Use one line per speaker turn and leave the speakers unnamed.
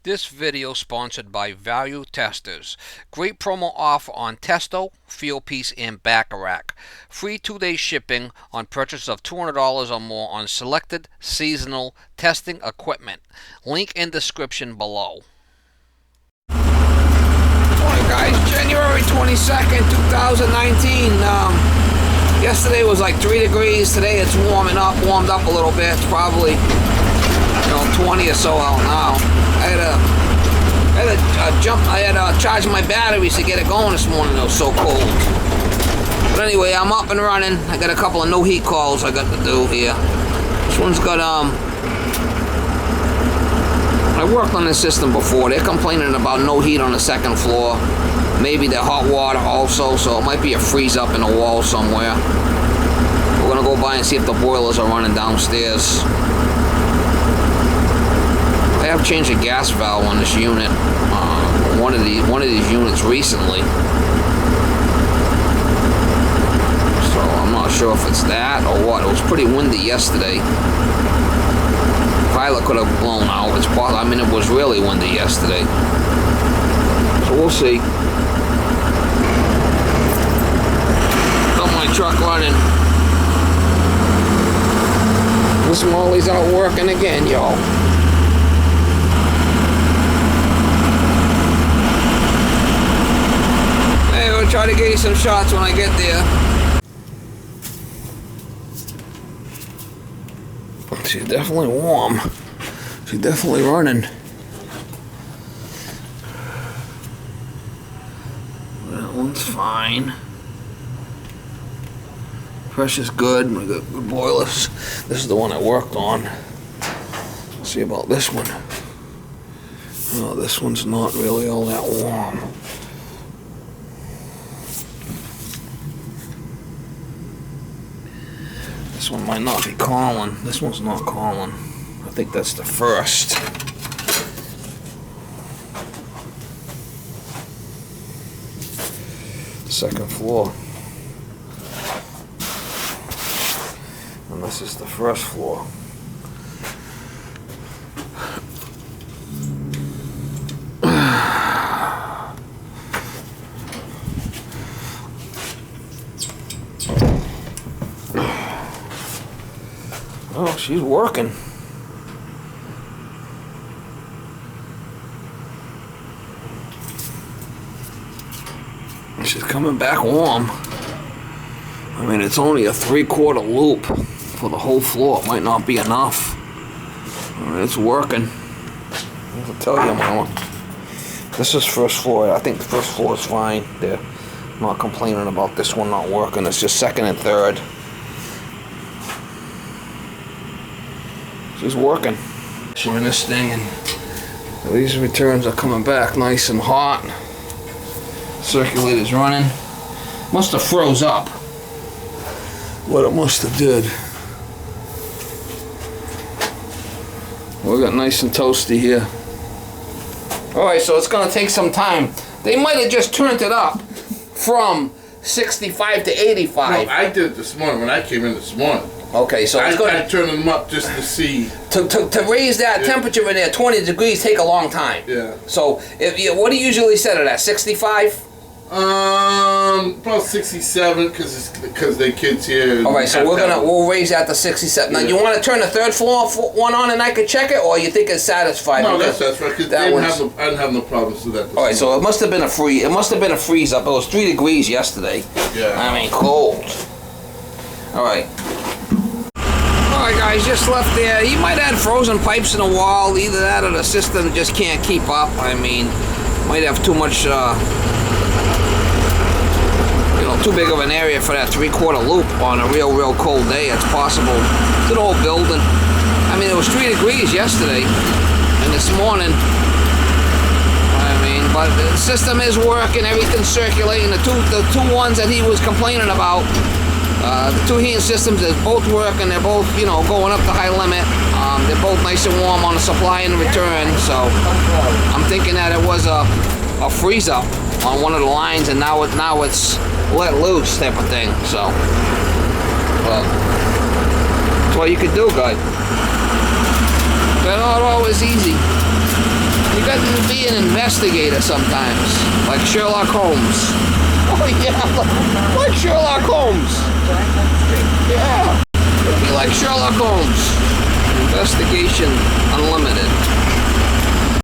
This video sponsored by Value Testers. Great promo offer on Testo, Fieldpiece, and Bacharach. Free 2-day shipping on purchase of $200 or more on selected seasonal testing equipment. Link in description below. Morning guys, January 22nd, 2019. Yesterday was like 3 degrees. Today it's warmed up a little bit. It's probably 20 or so out now. I had to charge my batteries to get it going this morning. It was so cold. But anyway, I'm up and running. I got a couple of no heat calls I got to do here. This one's got I worked on this system before. They're complaining about no heat on the second floor. Maybe the hot water also, so it might be a freeze up in the wall somewhere. We're gonna go by and see if the boilers are running downstairs. I have changed the gas valve on this unit, one of these units recently. So I'm not sure if it's that or what. It was pretty windy yesterday. Pilot could have blown out. It's possible. I mean, it was really windy yesterday. So we'll see. Got my truck running. This Molly's out working again, y'all. I'll try to get you some shots when I get there. She's definitely warm. She's definitely running. That one's fine. Pressure's good. We got good boilers. This is the one I worked on. Let's see about this one. Oh, this one's not really all that warm. This one might not be calling. This one's not calling. I think that's the first. Second floor. And this is the first floor. Oh, she's working. She's coming back warm. I mean, it's only a 3/4 loop for the whole floor. It might not be enough. I mean, it's working. I'll tell you, Mama. This is first floor. I think the first floor is fine. They're not complaining about this one not working. It's just second and third. She's working. She's in this thing, and these returns are coming back nice and hot. Circulator's running. Must have froze up. What it must have did. We got nice and toasty here. Alright, so it's gonna take some time. They might have just turned it up from 65 to 85.
No, I did it this morning when I came in this morning.
Okay, so it's
I turned them up just to see.
To raise that temperature in there, 20 degrees, take a long time.
Yeah.
So, what do you usually set it at? 65?
About 67 because they kids here.
All right, so we'll raise that to 67. Now, you want to turn the third floor one on and I could check it, or you think it's satisfied?
No, that's right. Because I didn't have no problems with that.
All right, so it must have been a freeze. It must have been a freeze up. It was 3 degrees yesterday.
Yeah.
I mean, cold. All right. Alright guys, just left there. You might have frozen pipes in the wall. Either that or the system just can't keep up. I mean, might have too much, too big of an area for that 3/4 loop on a real cold day. It's possible. It's an old building. I mean, it was 3 degrees yesterday and this morning. I mean, but the system is working. Everything's circulating. The two ones that he was complaining about. The two heating systems are both working. They're both, going up to high limit. They're both nice and warm on the supply and the return. So I'm thinking that it was a freeze up on one of the lines, and now it's let loose type of thing. So that's what you could do, guys. But not always easy. You got to be an investigator sometimes, like Sherlock Holmes. Oh yeah, like Sherlock Holmes. Yeah, be like Sherlock Holmes. Investigation Unlimited.